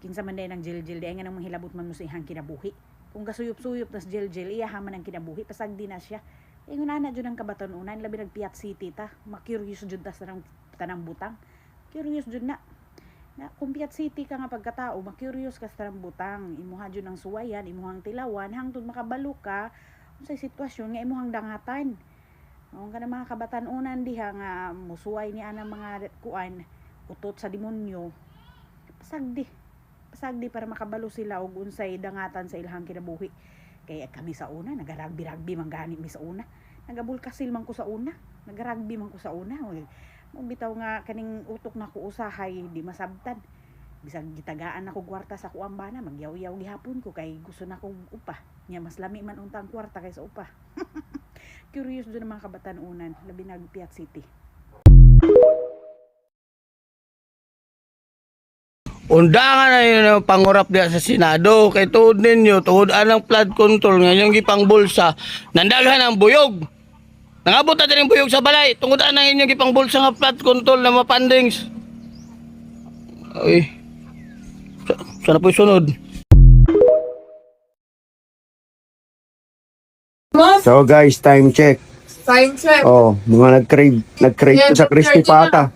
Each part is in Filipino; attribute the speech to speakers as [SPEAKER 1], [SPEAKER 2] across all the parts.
[SPEAKER 1] Kinsa man day ng jil-jil di ay nga nang manghilabot man mo sa ihang kinabuhi. Kung gasuyop-suyop tas jil-jil iyahaman ang kinabuhi pasag di na siya. Ingon na jud ang kabatan-unan labi nagpiyat city ta. Ma-curious jud ta sa tanang butang. Curious jud na. Na kung piyat city ka nga pagkatao, ma-curious ka sa tanang butang. Imuha jud ang suwayan, imuhang tilawan hangtod makabalo ka unsay sitwasyon nga imuhang dangatan. Ang kana mga kabatan-unan diha nga musuway ni ana mga kuan utot sa demonyo. Pasagdi para makabalo sila og unsay dangatan sa ilahang kinabuhi. Kaya kami sa una nagaragbi-ragbi man gani mi sa una. Nagabulkasil man ko sa una, nagaragbi man ko sa una. Mong bitaw nga kaning utok na ko usahay di masabtan. Bisag gitagaan ako kwarta sa kuang bana, magyaw-yaw gihapon ko kay gusto na kong upa. Nya mas lami man untang kwarta kaysa upa. Curious do mga kabatan-unan, labi na Piat City.
[SPEAKER 2] Undangan na yun ang pangurap diya sa Senado. Kay tuod ninyo, tuod anang flood control nga yung gipang bulsa, nandaghan ang buyog. Nangabot na din yung buyog sa balay. Tungod anang inyong gipang bulsa nga flood control na mapandings. Ay, sana po'y sunod.
[SPEAKER 3] So guys, time check.
[SPEAKER 4] Time check.
[SPEAKER 3] Oh, mga nag-crave to sa crispy pata.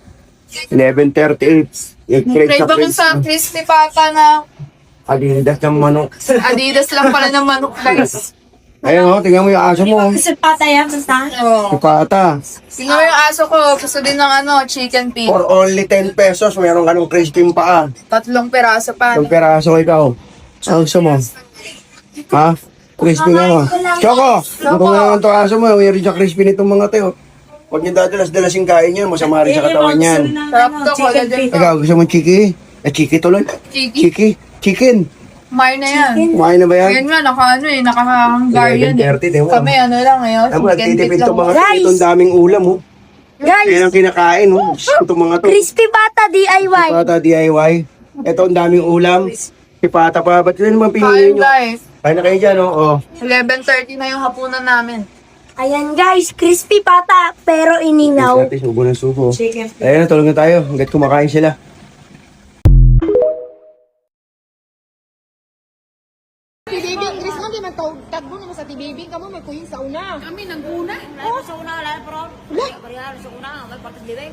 [SPEAKER 3] 11:38.
[SPEAKER 4] Crave ako sa crispy pata na
[SPEAKER 3] Adidas ng manok.
[SPEAKER 4] Adidas lang pala ng manok, guys.
[SPEAKER 3] Ayun oh, tingnan mo yung aso mo.
[SPEAKER 5] Kasi pata yan, basta.
[SPEAKER 4] Oh.
[SPEAKER 3] Si pata.
[SPEAKER 4] Sino yung aso ko? Gusto din ng chicken feet.
[SPEAKER 3] For only 10 pesos, meron ka ng crispy paa.
[SPEAKER 4] 3 peraso pa.
[SPEAKER 3] Yung peraso ikaw. Ang gusto mo? Ha? Crispy nga mo. Choco! Kung naman ito aso mo, mayroon siya crispy nitong mga tayo. Huwag niyo dadalas-dalas yung kain yan, masama rin sa katawan yan.
[SPEAKER 4] Sarap to, wala dyan to.
[SPEAKER 3] Ikaw, gusto mo chiki? Chiki tuloy?
[SPEAKER 4] Chiki?
[SPEAKER 3] Chicken.
[SPEAKER 4] Mar na yan.
[SPEAKER 3] Kumain na ba yan?
[SPEAKER 4] Ngayon nga, nakahanggar yan.
[SPEAKER 3] 11:30, di mo.
[SPEAKER 4] Kami lang ngayon.
[SPEAKER 3] Ako,
[SPEAKER 4] Chicken
[SPEAKER 3] nagtitipid
[SPEAKER 4] feet lang.
[SPEAKER 3] itong mga tayo, itong daming ulam, oh.
[SPEAKER 5] Guys,
[SPEAKER 3] Yan ang kinakain, oh. Itong mga to.
[SPEAKER 5] crispy pata DIY.
[SPEAKER 3] Pata DIY. Ito ang daming ulam. Pipata pa. Ba't yun naman
[SPEAKER 4] Kain,
[SPEAKER 3] pinili nyo?
[SPEAKER 4] guys.
[SPEAKER 3] Kain na kayo dyan, oh.
[SPEAKER 4] 11:30 na yung hapunan namin.
[SPEAKER 5] Ayan guys, crispy pata pero ininaw.
[SPEAKER 3] Natin, subo ng subo. Ayan, tulog na tayo. Hanggat kumakain sila.
[SPEAKER 6] Tibibing, Chris, man di man tagbo naman sa tibibing kamo may kuyin sa una.
[SPEAKER 1] Kami nag-una.
[SPEAKER 6] Oh,
[SPEAKER 1] Sa una wala pro. Parehas sa una, may partid liway.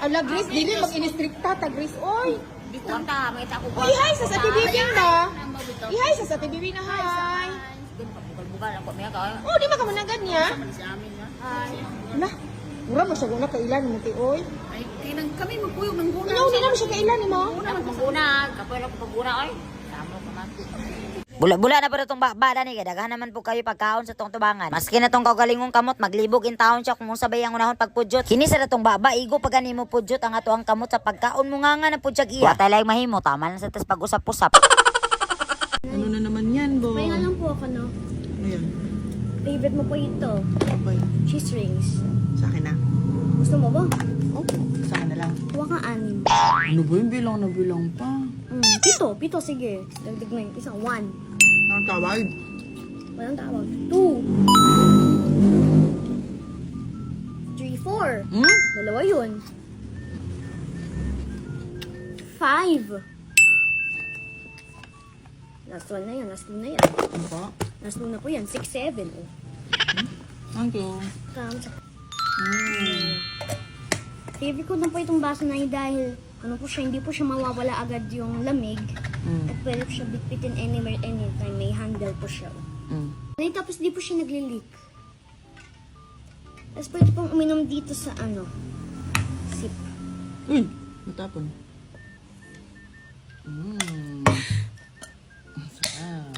[SPEAKER 6] ala Chris, dili mag-inistrikta ta Chris, oy.
[SPEAKER 1] Dito ta, may tako ko.
[SPEAKER 6] Ihay sa tibibing na. Ihay sa tibibing na hay.
[SPEAKER 1] Bukal-bukal ako may ka.
[SPEAKER 6] Oh, di ba ka managan niya?
[SPEAKER 1] Sa amin na.
[SPEAKER 6] Ala, mura mo siya guna kailan mo ti oy.
[SPEAKER 1] Ay, kinang kami magpuyog ng guna.
[SPEAKER 6] Ikaw di na mo siya kailan mo.
[SPEAKER 1] Una magpaguna, kapoy lang paguna oy. Tamo ka man.
[SPEAKER 7] Bula-bula na pa itong bada ni daghan naman po kayo pagkaon sa tong tubangan. Maski na tong kaugalingong kamot maglibog in taon siya kung sabay ang unahon pagpudyot. Kini sa datong baba igo pag ani mo pudyot ang ato ang kamot sa pagkaon mo nga na pudyag iya. Wa tay mahimo tama lang sa tas pag-usap-usap.
[SPEAKER 4] Ano na naman yan, bo?
[SPEAKER 5] May lang po ako, no?
[SPEAKER 4] Ayan.
[SPEAKER 5] Favorite mo po ito.
[SPEAKER 4] Okay.
[SPEAKER 5] Cheese rings.
[SPEAKER 4] Sa akin na.
[SPEAKER 5] Gusto mo ba?
[SPEAKER 4] Oh, sa akin na lang.
[SPEAKER 5] Kuha kang anim.
[SPEAKER 4] Ano ba yung bilang na bilang pa?
[SPEAKER 5] Pito, sige. Dagdag na yung isa. 1.
[SPEAKER 4] Ang tawag?
[SPEAKER 5] Walang tawag. 2. 3, 4.
[SPEAKER 4] Hmm?
[SPEAKER 5] Dalawa yun. 5. Last one na yan. Last two na yan.
[SPEAKER 4] Ano pa?
[SPEAKER 5] Last two na po yan. 6, 7. Oh.
[SPEAKER 4] Thank you.
[SPEAKER 5] Count. Favorite ko na po itong baso na yun dahil ano po siya, hindi po siya mawawala agad yung lamig. At pwede po siya bitbitin anywhere, anytime. May handle po siya. Tapos di po siya nagli-leak. Tapos pwede pong uminom dito sa sip.
[SPEAKER 4] Uy, matapon.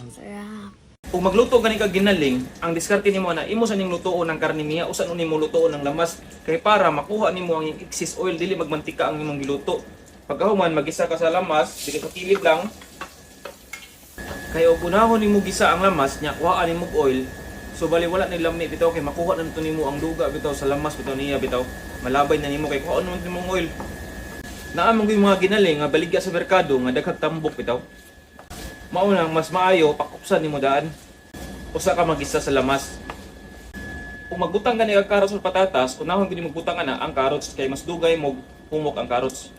[SPEAKER 5] Sarap.
[SPEAKER 8] Kung magluto gani ka ginaling, ang diskarte nimo na imo sa ning lutoon ng karne niya usa nun nimo lutoon ng lamas kay para makuha nimo ang excess oil dili magmantika ang imong giluto. Pagkahuman magisa ka sa lamas, dili ka kilid lang. Kay og unahon nimo gisa ang lamas nya kuhaan nimo oil. So bali wala na lami bitaw kay makuha na nimo ang duga bitaw sa lamas bitaw niya bitaw. Malabay na nimo kay kuhaan mo nimo oil. Naamong yung mga ginaling nga baligya sa merkado nga daghang tambok bitaw. Maunang mas maayo pakupsan nimo daan. Usa ka magisa sa lamas. Kung magbutang gani ang carrots o patatas, unahon gini magbutang ana ang carrots kay mas dugay mo humok ang carrots.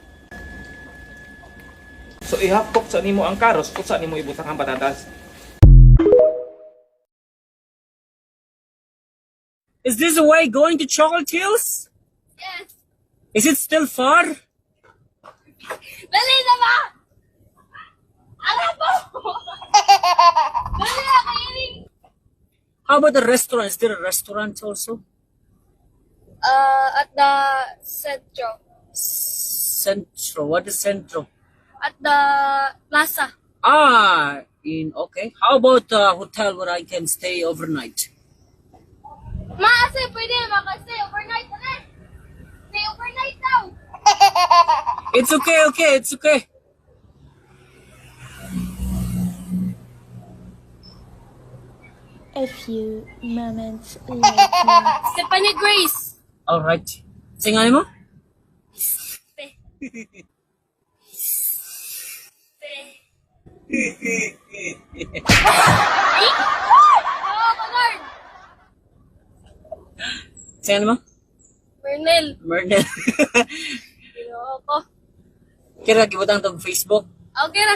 [SPEAKER 8] So ihapok sa nimo ang karos kung saan nimo ibutang ang patatas.
[SPEAKER 9] Is this the way going to Chocolate Hills?
[SPEAKER 5] Yes.
[SPEAKER 9] Is it still far?
[SPEAKER 5] Dali na ba? Alam mo! Dali na kayo.
[SPEAKER 9] How about the restaurant? Is there a restaurant also?
[SPEAKER 5] At the Centro.
[SPEAKER 9] Centro. What is Centro?
[SPEAKER 5] At the Plaza.
[SPEAKER 9] Okay. How about a hotel where I can stay overnight?
[SPEAKER 5] Maase, pwede makastay overnight ulit. Stay overnight daw.
[SPEAKER 9] It's okay.
[SPEAKER 10] A few moments later.
[SPEAKER 5] Stephanie Grace.
[SPEAKER 9] Alright. Singanin mo?
[SPEAKER 5] Oh, Lord.
[SPEAKER 9] Singanin mo?
[SPEAKER 5] Bernel.
[SPEAKER 9] Mernel.
[SPEAKER 5] Ayoko.
[SPEAKER 9] Kira, gibutang tong Facebook.
[SPEAKER 5] Okay na.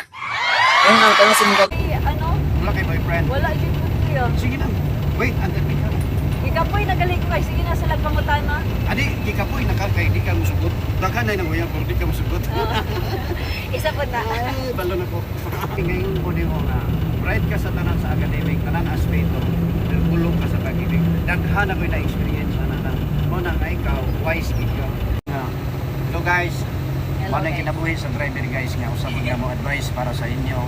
[SPEAKER 9] Ayun nga, tanong sa mga.
[SPEAKER 3] Wala kay boyfriend.
[SPEAKER 1] Wala jud ko kuya.
[SPEAKER 3] Sige lang. Wait, andun ka.
[SPEAKER 1] Ikapoy nagali ko kay sige na sa lagpangutan na.
[SPEAKER 3] Adi, di ka po nakakay, di ka musugot. Daghan na yung uyang, pero di ka musugot.
[SPEAKER 1] Isa po na.
[SPEAKER 3] Ay, balo na ko. Ngayon po di mo nga, bright ka sa tanan sa academic, tanan aspeto, bulong ka sa pag-ibig. Daghan na ko na experience na mo na nga ikaw, wise kid ka. Hello guys, wala kinabuhi sa driver guys nga, usap nga mo advice para sa inyo.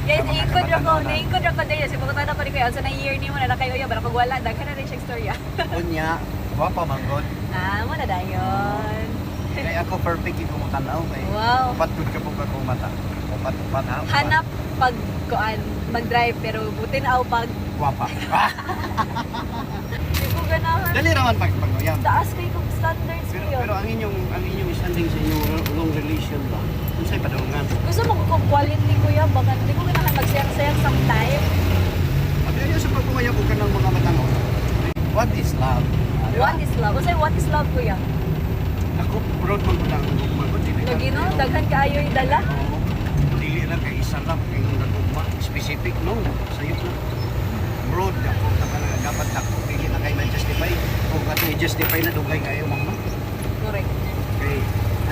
[SPEAKER 1] Yes,
[SPEAKER 3] Sa mga
[SPEAKER 1] iikod ra ko,
[SPEAKER 3] kabatanunan.
[SPEAKER 1] naikod ra ko dahil sa pagkatana pa rin kayo. Sa na year ni mo na kayo ya, bara pag wala, daghan na rin siya istorya.
[SPEAKER 3] Unya, wapa manggod.
[SPEAKER 1] Mo na dayon.
[SPEAKER 3] Kaya ako perfect yung kumutanaw kay.
[SPEAKER 1] Wow.
[SPEAKER 3] Upat good ka po ka kumata. Upat ha. upat.
[SPEAKER 1] Hanap pag kuan, mag-drive pero buti na pag
[SPEAKER 3] Wapa.
[SPEAKER 1] di ko ganahan.
[SPEAKER 3] Dali raman pagpaguyam.
[SPEAKER 1] Taas kay kong standards ko
[SPEAKER 3] Pero ang inyong standing sa inyong long relation ba? Unsay padulungan?
[SPEAKER 1] Gusto mo kung quality ko yan, baka hindi ko ganahan mag-share-share sometime.
[SPEAKER 3] At yun sa pagpugaya ko kanang mga matanong. What is love?
[SPEAKER 1] What is love? Kasi what is love ko yan?
[SPEAKER 3] Ako broad man ko lang gugma ko dili.
[SPEAKER 1] Lagi no, daghan kaayo idala.
[SPEAKER 3] Dili lang kay isa lang kay gugma specific no. Sayo lang. Broad ako talaga dapat ako dili na kay ma-justify. Kung ato i-justify na dugay kayo mama.
[SPEAKER 1] Correct.
[SPEAKER 3] Kay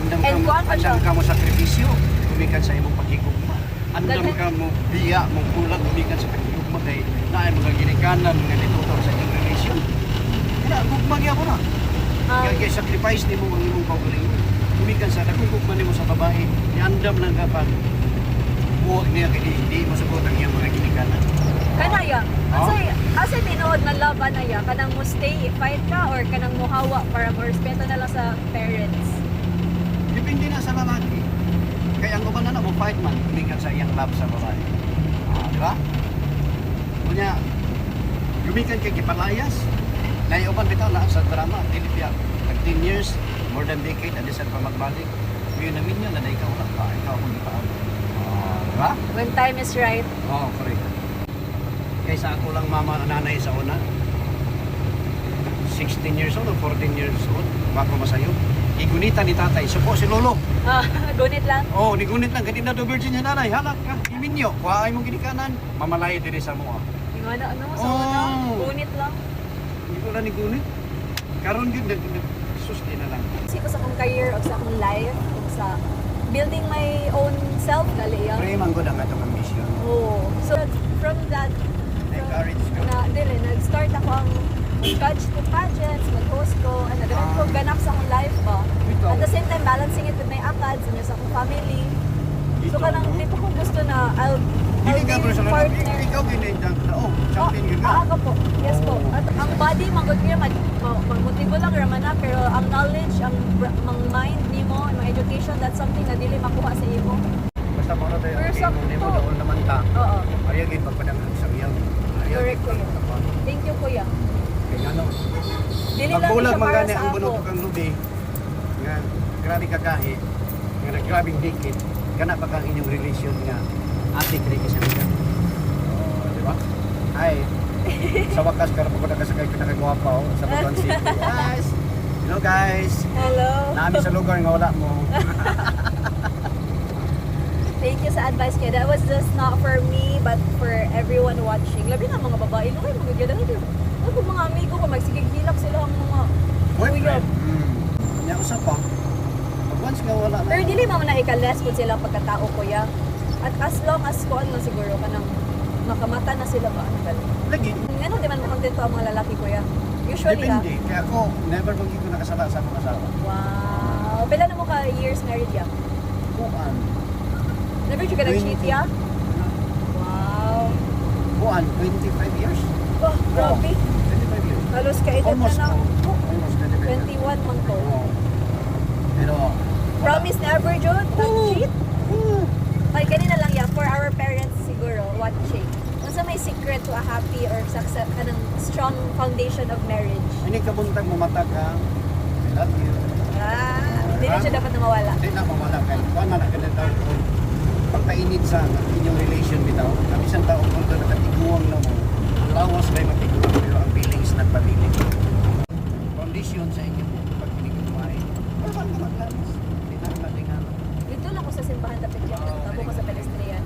[SPEAKER 3] andam
[SPEAKER 1] And kuan pa siya.
[SPEAKER 3] ka mo sakripisyo gumikan sa imong pagigugma. Andam
[SPEAKER 1] Daghan-
[SPEAKER 3] ka mo biya mong kulang gumikan sa pagigugma kay naay mga ginikanan nga ditutor sa inyong relasyon. Kaya gugma gyud mo na. Kaya sacrifice nimo ang imong paugalingon. Gumikan sa dagkong gugma nimo sa babae, iandam lang ka pa. Huwag niya kay di mo sugot ang iyang mga ginikanan.
[SPEAKER 1] Kanaya,
[SPEAKER 3] Oh?
[SPEAKER 1] asa tinuod na love anaya, kanang mo stay fight ka or kanang muhawa para mo respeto na lang sa parents.
[SPEAKER 3] Depende na sa lalaki. Kaya ang uban na mo fight man, gumikan sa iyang love sa babae. Di ba? Kunya, gumikan kay kipalayas. Naiuban bitaw na sa drama, Pilipia. Tag 10 years, more than decade, adisan pa magbalik. Ngayon namin yun, na ikaw wala pa, ikaw kung di pa ako. Di ba?
[SPEAKER 1] When time is right.
[SPEAKER 3] Oo, correct. Kaysa ako lang mama na nanay sa una. 16 years old o 14 years old, bako masayo. Igunita ni tatay, suko si lolo.
[SPEAKER 1] Gunit lang.
[SPEAKER 3] Oh, nigunit lang, kanina do virgin niya nanay, halak ka, iminyo, kuhaay mong ginikanan, mamalayo din sa mo.
[SPEAKER 1] Yung ano sa
[SPEAKER 3] Oh.
[SPEAKER 1] una, gunit lang.
[SPEAKER 3] Hindi ko lang nigunit. Karon yun, susti na lang.
[SPEAKER 1] Kasi ko sa akong career o sa akong life o sa building my own self gali yan.
[SPEAKER 3] Pray man good ang atong mission.
[SPEAKER 1] Oh. So from that
[SPEAKER 3] Encourage ka.
[SPEAKER 1] nag-start ako ang mag-catch to pageants, mag-host ko, and nagalan ko ganap sa akong life ba.
[SPEAKER 3] Ikaw?
[SPEAKER 1] At the same time, balancing it with my akads and sa akong family. So
[SPEAKER 3] Ikaw,
[SPEAKER 1] kanang
[SPEAKER 3] no?
[SPEAKER 1] di pa ko gusto na I'll
[SPEAKER 3] Hindi
[SPEAKER 1] be
[SPEAKER 3] ka pero sa
[SPEAKER 1] your partner.
[SPEAKER 3] ikaw ginindang na, oh, champion ka.
[SPEAKER 1] Ako po. Yes po. At ang body, magod niya, magmotibo lang raman na, pero ang knowledge, ang mind nimo, ang education, that's something na dili makuha sa imo.
[SPEAKER 3] Basta mo na tayo,
[SPEAKER 1] Pero
[SPEAKER 3] okay,
[SPEAKER 1] sa-
[SPEAKER 3] hindi mo doon naman ta.
[SPEAKER 1] Oo.
[SPEAKER 3] Ayagin magpadang sa iyang.
[SPEAKER 1] Correct ko yun. Thank you, kuya.
[SPEAKER 3] Kaya ano,
[SPEAKER 1] Dili lang
[SPEAKER 3] magbulag
[SPEAKER 1] siya para
[SPEAKER 3] magani
[SPEAKER 1] sa
[SPEAKER 3] ang
[SPEAKER 1] ako.
[SPEAKER 3] bunuto kang lubi. Nga, grabe kagahi. Nga naggrabing dikit. Kana pa kang inyong relasyon nga ati kri kasi nila. Di ba? Ay, sa wakas karon ko nakasakay ko nakagwapa sa Butuan City. Guys, hello guys.
[SPEAKER 1] Hello.
[SPEAKER 3] Naami sa lugar nga wala mo.
[SPEAKER 11] Thank you sa advice kaya. That was just not for me, but for everyone watching. Labi na mga babae, no kayo magaganda na dito. Ako mga amigo ko, magsigigilak sila ang mga
[SPEAKER 3] Boyfriend. Nya usap pa. Pag once nga wala na.
[SPEAKER 11] Pero dili mo na ikales kung sila pagkatao kuya. At as long as kuan lang siguro kanang makamata na sila ba ang galing.
[SPEAKER 3] Lagi.
[SPEAKER 11] Ano di man makontento ang mga lalaki kuya? Usually
[SPEAKER 3] Depende. Kaya ako, never magiging ko nakasala sa mga asawa.
[SPEAKER 11] Wow. Pila na mo ka years married ya?
[SPEAKER 3] Buwan.
[SPEAKER 11] Never you ka nag-cheat ya? Wow.
[SPEAKER 3] Buwan, 25 years.
[SPEAKER 11] Oh, grabe.
[SPEAKER 3] 25 years.
[SPEAKER 11] Halos ka edad na
[SPEAKER 3] Almost,
[SPEAKER 11] na.
[SPEAKER 3] almost 25 years.
[SPEAKER 11] 21 man to.
[SPEAKER 3] Oo. Pero,
[SPEAKER 11] Promise never, Jud? Nag-cheat? Ay, kanina lang yan. For our parents siguro, watching. Unsa may secret to a happy or success, anong strong foundation of marriage?
[SPEAKER 3] hindi ka buntag mamatag ka. I love you.
[SPEAKER 11] Hindi na siya dapat na mawala.
[SPEAKER 3] Hindi na mawala ka. Kuan man ka na daw kung pagpainit sa inyong relation bitaw. Ang isang tao kung doon nakatiguang na mo, ang lawas may matiguang pero ang feelings nagpabilig. Condition sa inyong pagpinig kumain. Pero saan ka maglalas? Hindi na matingan.
[SPEAKER 11] Dito lang ko sa simbahan dapat yan. Tabo ko sa pedestrian.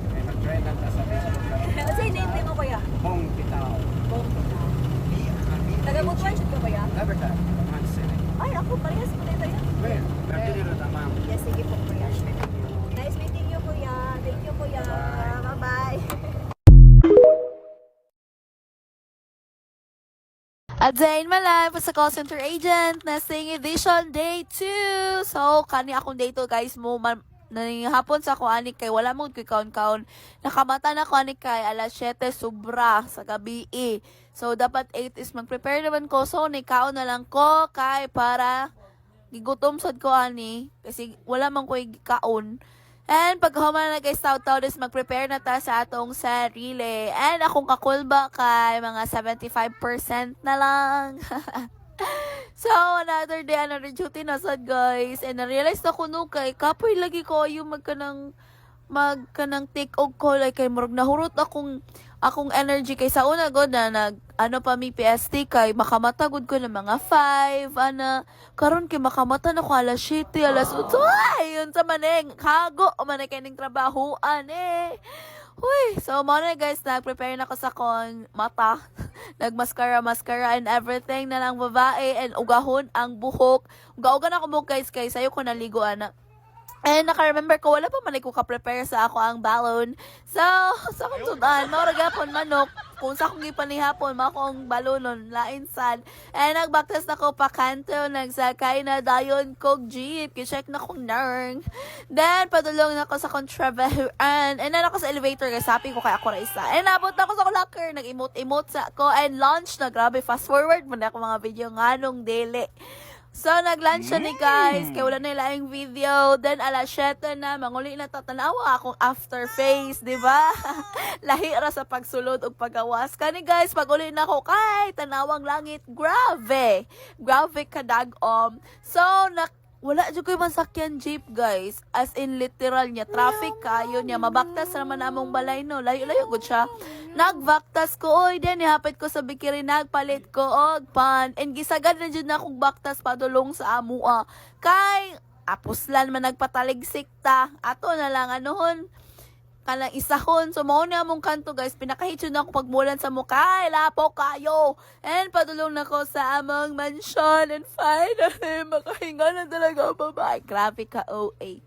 [SPEAKER 3] May mag-try lang ka sa Facebook.
[SPEAKER 11] Ano sa name mo kuya?
[SPEAKER 3] Bong Pitaw.
[SPEAKER 11] Bong Pitaw. Taga-Butuan siya ka kuya?
[SPEAKER 3] Never ka.
[SPEAKER 11] Ay, ako parehas ko na ito.
[SPEAKER 3] Well, pagdili rin tama.
[SPEAKER 11] Yes, sige po kuya. Nice meeting you kuya. Thank you kuya. Bye-bye.
[SPEAKER 10] A day in my life as a call center agent, nesting edition day 2. So, kani akong day 2 guys mo, hapon sa ako ani kay wala mo kay kaon-kaon. Nakamata na ko ani kay alas 7 sobra sa gabi. So, dapat 8 is mag-prepare naman ko. So, nikaon na lang ko kay para gigutom sad ko ani kasi wala man ko kaon. And pag human na guys, taw-taw is mag-prepare na ta sa atong sarili. And akong kakulba kay mga 75% na lang. So, another day, another duty na sad guys. And na-realize na ko no kay kapoy lagi ko yung magkanang take og ko like kay murag nahurot akong energy kay sa una god na pa mi PST kay makamata gud ko ng mga 5 karon kay makamata na ko alas 7 alas 8 ay yun sa maneng kago man kay ning trabahoan Uy, so mo na guys, nag-prepare na ko sa kon mata. Nag-mascara and everything na lang babae and ugahon ang buhok. Uga-uga na ko mo guys kay sayo ko naligo ana. And naka-remember ko, wala pa man ko ka-prepare sa ako ang balon. So, sa kong sudan, mauragapon manok. Kung sa akong gipanihapon, makong balonon, lain sad. And nagbaktas na ko pa kanto, nagsakay na dayon kog jeep. Kicheck na kong narng. Then, padulong na ko sa kong trabahoan. And then ako sa elevator, guys, sabi ko kay ako na isa. And nabot na ko sa locker, nag-emote-emote sa ako. And lunch na, grabe, fast forward mo na ako mga video nganong dili. So, nag-lunch siya ni guys. Kaya wala na yung video. Then, alas 7 na. Manguli na tatanawa akong after face. Diba? Lahi ra sa pagsulod o pagawas. Kani guys, pag uli na ako kay tanawang langit. Grabe. Grabe kadag-om. So, wala dyan ko yung masakyan jeep, guys. As in, literal niya. Traffic kayo niya. Mabaktas naman namong balay, no. Layo-layo ko siya. Nagbaktas ko, oy. Then, ihapit ko sa bikiri. Nagpalit ko, og pan. And gisagad na dyan na akong baktas padulong sa amua. Kay, apuslan man nagpataligsik ta. Ato na lang, anuhon. Kanang isahon. So, mauna among kanto, guys. Pinakahitsyo na ako pagmulan sa mukha. Lapo kayo. And padulong na ko sa among mansion. And finally, makahinga na talaga babae. Grabe ka, OA.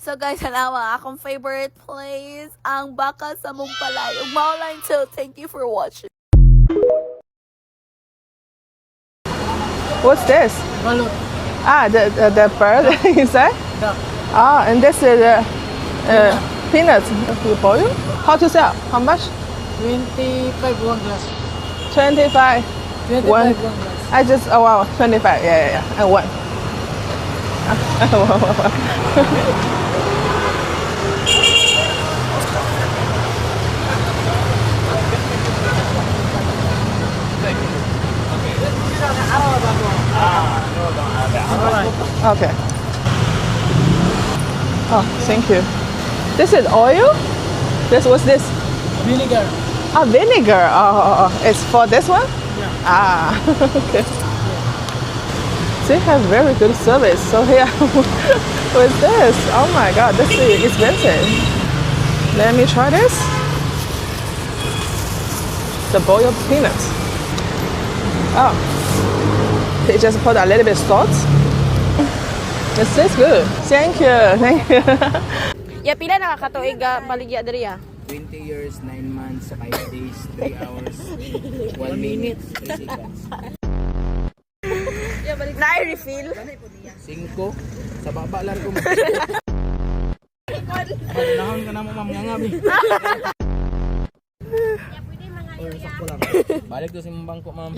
[SPEAKER 10] So, guys, halawa, akong favorite place, ang Baka sa Mungpalay. Ugmauline too. Thank you for watching.
[SPEAKER 12] What's this?
[SPEAKER 4] Balot.
[SPEAKER 12] The pearl inside?
[SPEAKER 4] Yeah.
[SPEAKER 12] And this is peanuts. For you? How to sell? How much?
[SPEAKER 4] 25 one glass.
[SPEAKER 12] 25.
[SPEAKER 4] 25
[SPEAKER 12] One.
[SPEAKER 4] one glass.
[SPEAKER 12] I just, wow, 25. Yeah. And one. Okay. Oh, thank you. This is oil? What's this?
[SPEAKER 4] Vinegar.
[SPEAKER 12] Vinegar. Oh. It's for this one?
[SPEAKER 4] Yeah.
[SPEAKER 12] Okay. They have very good service. So here, What's this? Oh my god, this is expensive. Let me try this. The boiled peanuts. Oh. They just put a little bit salt. It tastes good. Thank you. Thank you.
[SPEAKER 10] Ya pila nakakatuig baligya diri ya?
[SPEAKER 4] 20 years, 9 months, 5 days, 3 hours, 1 minute, 3 seconds.
[SPEAKER 10] Na-refill?
[SPEAKER 4] 5, sa baba lang ko. Nahon ka na mo mamangangab. Balik to si bangko, ma'am.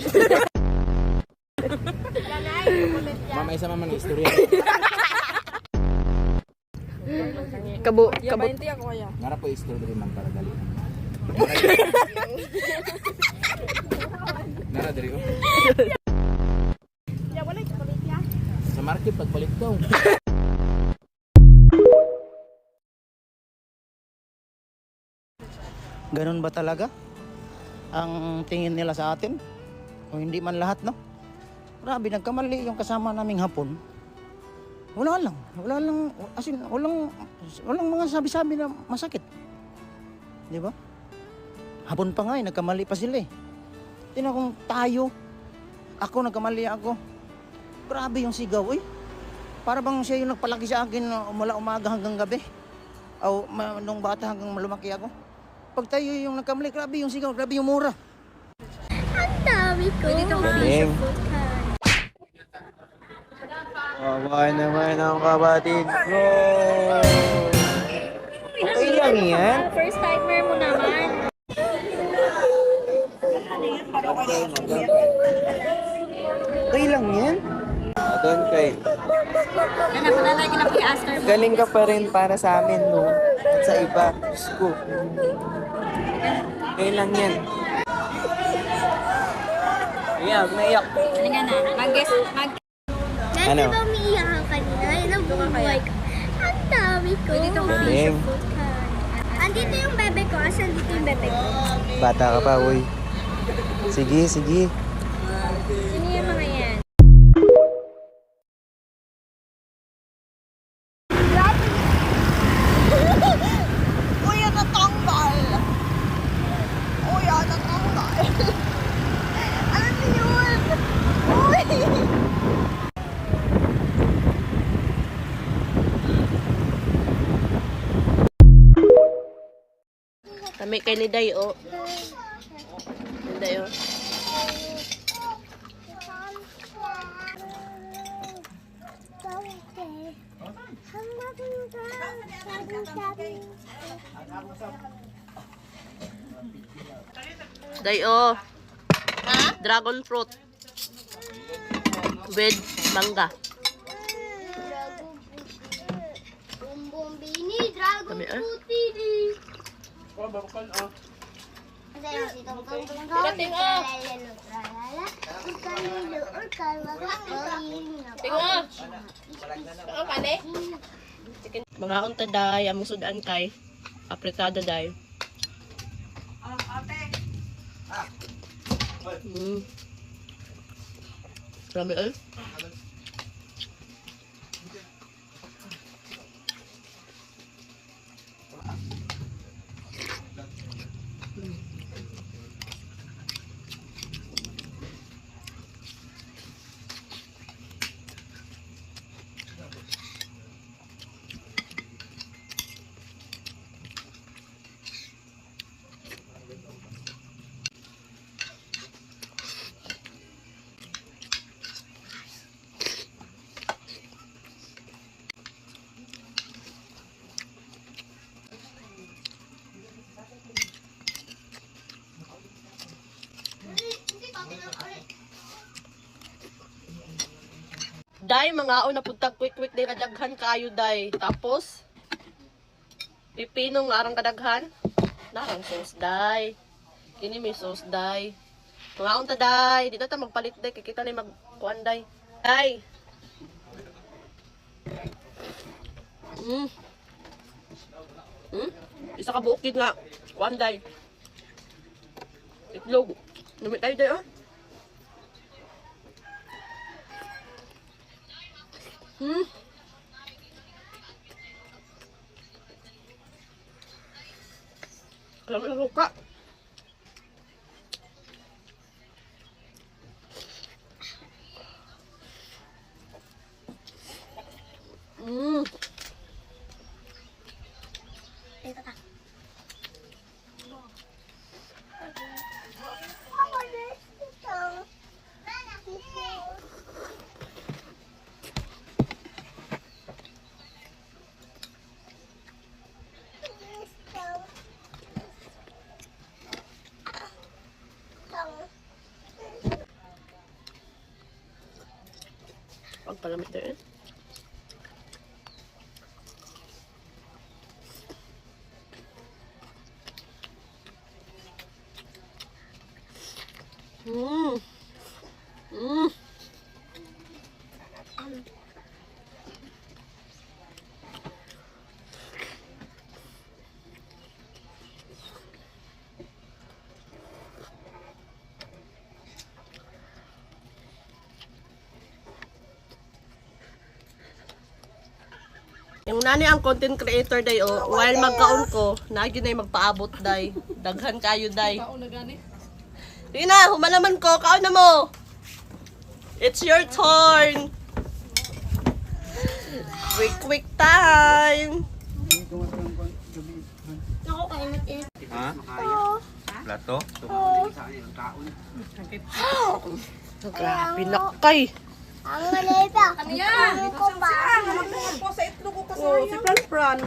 [SPEAKER 4] Ma'am, isa man man istorya.
[SPEAKER 10] Kabo.
[SPEAKER 4] Ngara po istorya man para dali. Ngara diri oh. Sa market pagbalik daw.
[SPEAKER 2] Ganun ba talaga ang tingin nila sa atin? O hindi man lahat, no? Grabe, nagkamali yung kasama naming hapon. Wala lang, as in, walang mga sabi-sabi na masakit. Di ba? Hapon pa nga nagkamali pa sila eh. Tingnan kung tayo, ako nagkamali ako. Grabe yung sigaw eh. Para bang siya yung nagpalaki sa akin mula umaga hanggang gabi. O nung bata hanggang lumaki ako. Pag tayo yung nagkamali, grabe yung sigaw, grabe yung mura.
[SPEAKER 5] Ang dami ko.
[SPEAKER 3] Galing. Kawawa naman ang kapatid ko. Okay lang yan.
[SPEAKER 5] First timer mo naman.
[SPEAKER 3] Okay lang yan. Doon kay. Galing ka pa rin para sa amin, no? At sa iba. Diyos ko. Okay lang yan. Iyak, naiyak.
[SPEAKER 5] Dahil
[SPEAKER 3] Ano?
[SPEAKER 5] ba umiiyak ka kanina? Yun ang buhay ko. Ang dami ko.
[SPEAKER 3] Galing.
[SPEAKER 5] Andito yung bebe ko. Asan dito yung bebe ko?
[SPEAKER 3] Bata ka pa, uy. Sige, sige.
[SPEAKER 5] Sino yung mga yan?
[SPEAKER 10] Uy, natanggal! Uy, natanggal! Ano yun? Uy! Kami kay ni Dayo. Dayo. Dayo. Dragon fruit. With mangga.
[SPEAKER 5] Bumbumbini, dragon
[SPEAKER 10] Kami,
[SPEAKER 5] fruity.
[SPEAKER 10] Dating ah. Tingo. Ang kani? Mga unta day, among sudan kay apretada day. Rami eh. Day, mga na punta quick day kadaghan kayo day. Tapos pipino nga arang kadaghan. Narang sauce day. Kini may sauce day. Mga unta day, dito ta magpalit day kay kita ni magkuan day. Day. Isa ka bukid nga. Kuan day. Itlog. Numit tayo day oh.
[SPEAKER 12] Alam mo ka. Pagpalamit din. Yung nani ang content creator day while magkaon ko, nagyo na magpaabot day. Daghan kayo day. Kaon na gani. Rina, humalaman ko, kaon na mo. It's your turn. Quick time.
[SPEAKER 2] Ha? Plato?
[SPEAKER 12] Grabe nakay.
[SPEAKER 6] Ang malita. Ano yan? Ang ko pa. Ang ko sa itlog ko kasi.
[SPEAKER 12] Si Fran Fran.